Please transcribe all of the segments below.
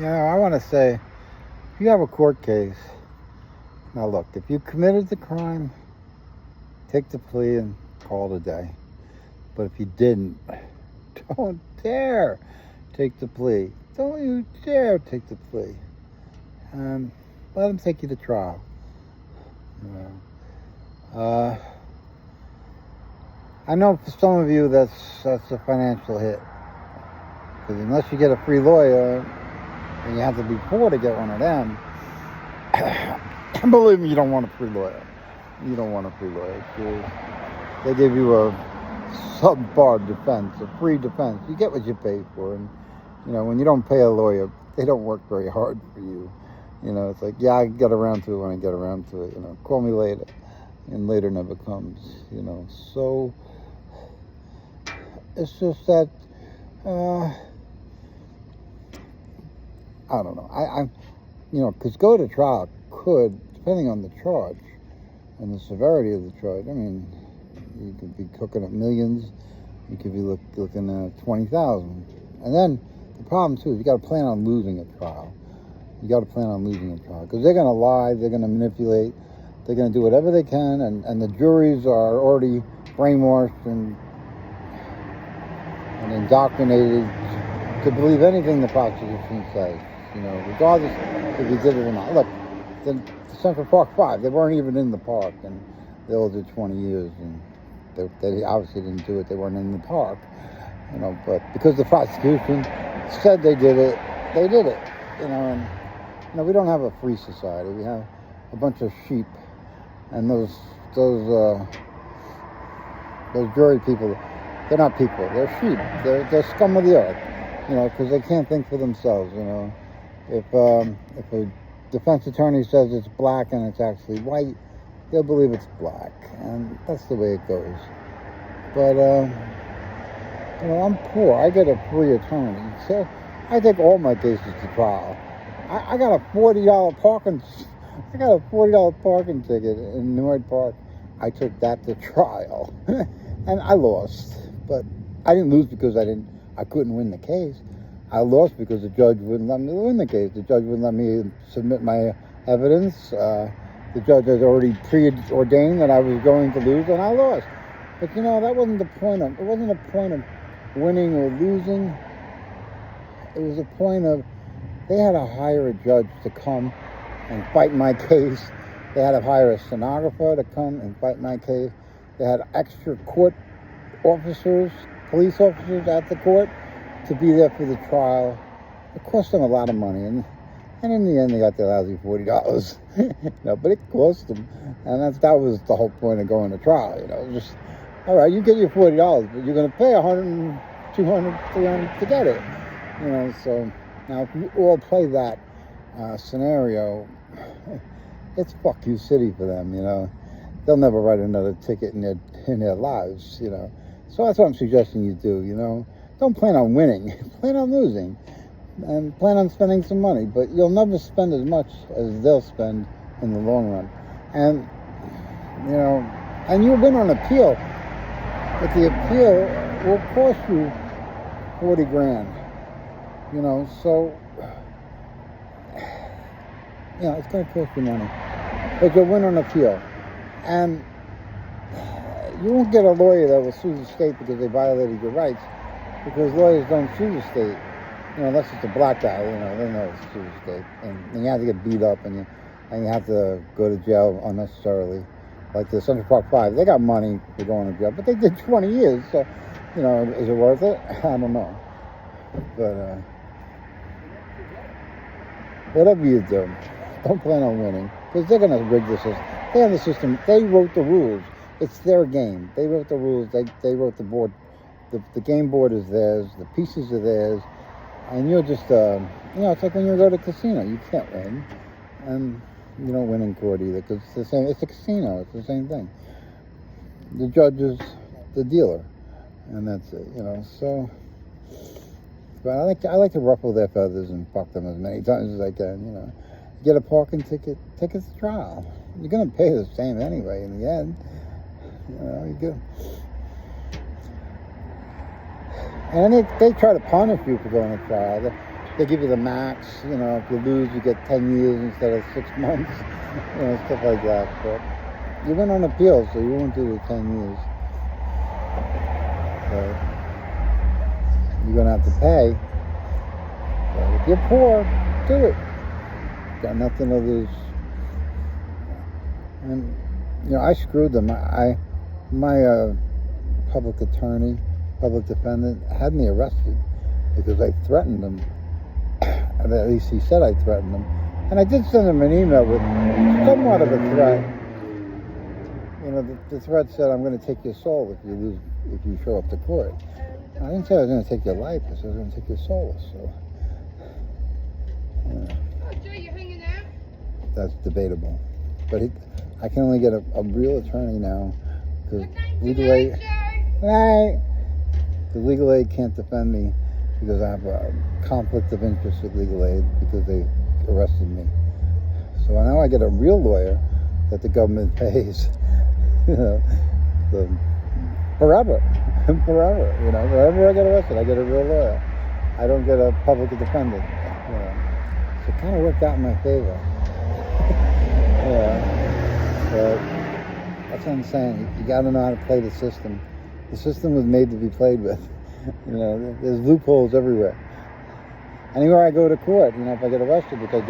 I want to say, if you have a court case, now look, if you committed the crime, take the plea and call it a day. But if you didn't, don't dare take the plea. Don't you dare take the plea. Let them take you to trial. I know for some of you that's a financial hit. Because unless you get a free lawyer, and you have to be poor to get one of them, believe me, you don't want a free lawyer. You don't want a free lawyer. They give you a subpar defense, a free defense. You get what you pay for. And, when you don't pay a lawyer, they don't work very hard for you. It's like, yeah, I get around to it when I get around to it. Call me later. And later never comes, So, it's just that, I don't know. Because go to trial could, depending on the charge and the severity of the charge. I mean, you could be cooking at millions. You could be looking at 20,000. And then the problem too is you got to plan on losing a trial. You got to plan on losing a trial because they're going to lie, they're going to manipulate, they're going to do whatever they can, and the juries are already brainwashed and indoctrinated to believe anything the prosecution says. Regardless if you did it or not. Look, the Central Park 5, they weren't even in the park, and they all did 20 years, and they obviously didn't do it. They weren't in the park, but because the prosecution said they did it, they did it, and, we don't have a free society. We have a bunch of sheep, and those jury people, they're not people, they're sheep. They're scum of the earth, because they can't think for themselves, If a defense attorney says it's black and it's actually white, they'll believe it's black, and that's the way it goes. But I'm poor. I get a free attorney, so I take all my cases to trial. I got a $40 parking ticket in Newark Park. I took that to trial, and I lost. But I didn't lose because I couldn't win the case. I lost because the judge wouldn't let me win the case. The judge wouldn't let me submit my evidence. The judge had already preordained that I was going to lose, and I lost. But that wasn't the point of. It wasn't a point of winning or losing. It was a point of they had to hire a judge to come and fight my case. They had to hire a stenographer to come and fight my case. They had extra court officers, police officers at the court to be there for the trial. It cost them a lot of money, and in the end they got their lousy $40. But it cost them, and that was the whole point of going to trial. Just all right, you get your $40, but you're going to pay $100, $200, $300 to get it. So now if you all play that scenario, it's fuck you city for them. They'll never write another ticket in their lives. So that's what I'm suggesting you do. Don't plan on winning. Plan on losing. And plan on spending some money. But you'll never spend as much as they'll spend in the long run. And, and you'll win on appeal. But the appeal will cost you $40,000. So, it's going to cost you money. But you'll win on appeal. And you won't get a lawyer that will sue the state because they violated your rights. Because lawyers don't sue the state, unless it's a black guy, they know it's sue the state. And you have to get beat up and you have to go to jail unnecessarily. Like the Central Park 5, they got money for going to jail, but they did 20 years, so, is it worth it? I don't know. But, whatever you do, don't plan on winning, because they're going to rig the system. They have the system, they wrote the rules. It's their game. They wrote the rules, they wrote the board. The game board is theirs, the pieces are theirs, and you're just, it's like when you go to a casino, you can't win, and you don't win in court either, because it's the same, it's a casino, it's the same thing. The judge is the dealer, and that's it, so, but I like to ruffle their feathers and fuck them as many times as I can, Get a parking ticket, take it to trial. You're going to pay the same anyway in the end, you go. And they try to punish you for going to trial. they give you the max. You know, if you lose, you get 10 years instead of 6 months. You know, stuff like that. But you went on appeal, so you won't do the 10 years. So you're going to have to pay. But if you're poor, do it. Got nothing to lose. And, you know, I screwed them. My public attorney, public defendant, had me arrested because I threatened him. At least he said I threatened him. And I did send him an email with somewhat of a threat. You know, the threat said, I'm going to take your soul if you show up to court. I didn't say I was going to take your life. I said I was going to take your soul. So, Oh, Joe, you hanging out? that's debatable. But I can only get a real attorney now because legal aid. Right. The legal aid can't defend me because I have a conflict of interest with legal aid because they arrested me. So now I get a real lawyer that the government pays. You know, forever. Forever. You know, wherever I get arrested, I get a real lawyer. I don't get a public defendant. You know. So it kind of worked out in my favor. Yeah. But that's what I'm saying. You got to know how to play the system. The system was made to be played with. You know, there's loopholes everywhere. Anywhere I go to court, you know, if I get arrested, because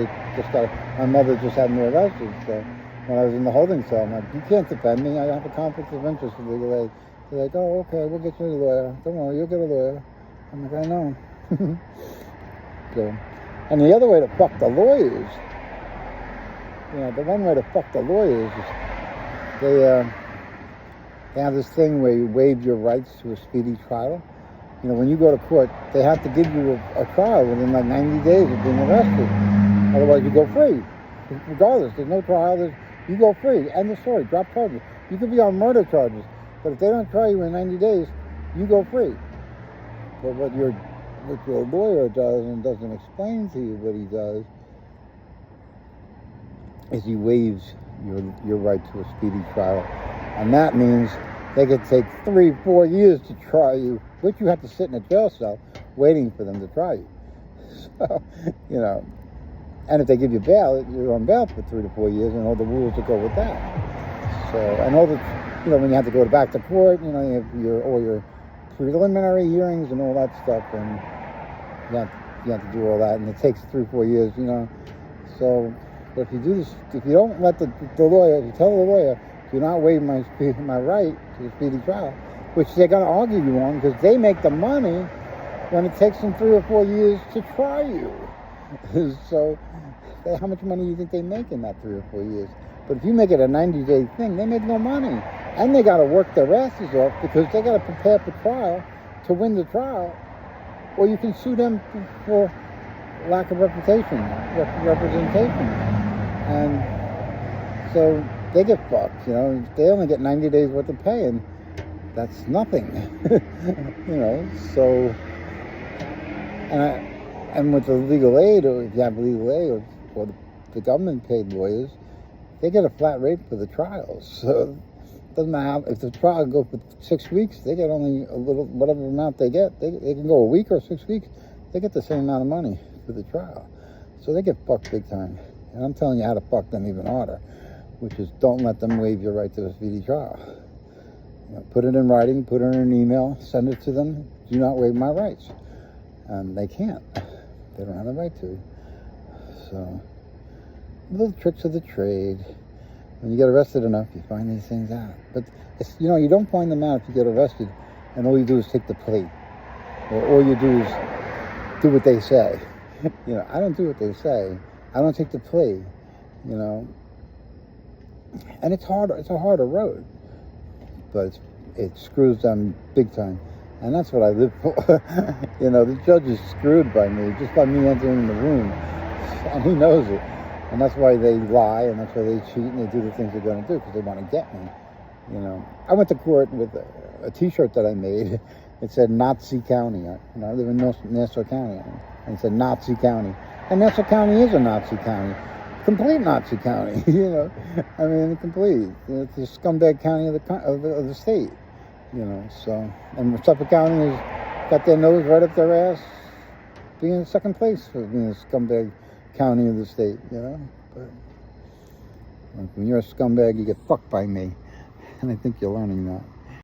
my mother just had me arrested. So when I was in the holding cell, I'm like, you can't defend me. I have a conflict of interest with legal aid. They're like, oh, okay, we'll get you a lawyer. Don't worry, you'll get a lawyer. I'm like, I know. So, and the other way to fuck the lawyers, you know, the one way to fuck the lawyers is they have this thing where you waive your rights to a speedy trial. You know, when you go to court, they have to give you a trial within like 90 days of being arrested. Otherwise, you go free. Regardless, there's no trial. You go free. End of story. Drop charges. You could be on murder charges, but if they don't try you in 90 days, you go free. But what your lawyer does and doesn't explain to you what he does is he waives your right to a speedy trial. And that means they could take 3-4 years to try you, which you have to sit in a jail cell waiting for them to try you. So, you know, and if they give you bail, you're on bail for 3 to 4 years, and all the rules that go with that. So, and all the, you know, when you have to go back to court, you know, you have all your preliminary hearings and all that stuff, and you have to do all that, and it takes 3-4 years, you know. So, but if you do this, if you don't let the lawyer, if you tell the lawyer, do not waive my right to a speedy trial, which they're going to argue you on because they make the money when it takes them 3 or 4 years to try you. So, how much money do you think they make in that 3 or 4 years? But if you make it a 90-day thing, they make no money. And they got to work their asses off because they got to prepare for trial to win the trial, or you can sue them for lack of representation. And so they get fucked, you know. They only get 90 days worth of pay, and that's nothing. You know, so, and with the legal aid, or if you have legal aid, or the government paid lawyers, they get a flat rate for the trials. So it doesn't matter if the trial goes for 6 weeks, they get only a little, whatever amount they get. They can go a week or 6 weeks, they get the same amount of money for the trial. So they get fucked big time. And I'm telling you how to fuck them even harder, which is don't let them waive your right to a speedy trial. You know, put it in writing, put it in an email, send it to them. Do not waive my rights. And they can't. They don't have the right to. So, little tricks of the trade. When you get arrested enough, you find these things out. But, you know, you don't find them out if you get arrested and all you do is take the plea. Or all you do is do what they say. You know, I don't do what they say. I don't take the plea, you know. And it's hard. It's a harder road. But it screws them big time. And that's what I live for. You know, the judge is screwed by me, just by me entering the room. And he knows it. And that's why they lie, and that's why they cheat, and they do the things they're going to do, because they want to get me. You know, I went to court with a T-shirt that I made. It said Nazi County. You know, I live in Nassau County. And it said Nazi County. And Nassau County is a Nazi county. Complete Nazi county, you know. I mean, complete. It's the scumbag county of the state, you know. So, and Suffolk County has got their nose right up their ass being in second place for being a scumbag county of the state, you know. But like, when you're a scumbag, you get fucked by me, and I think you're learning that.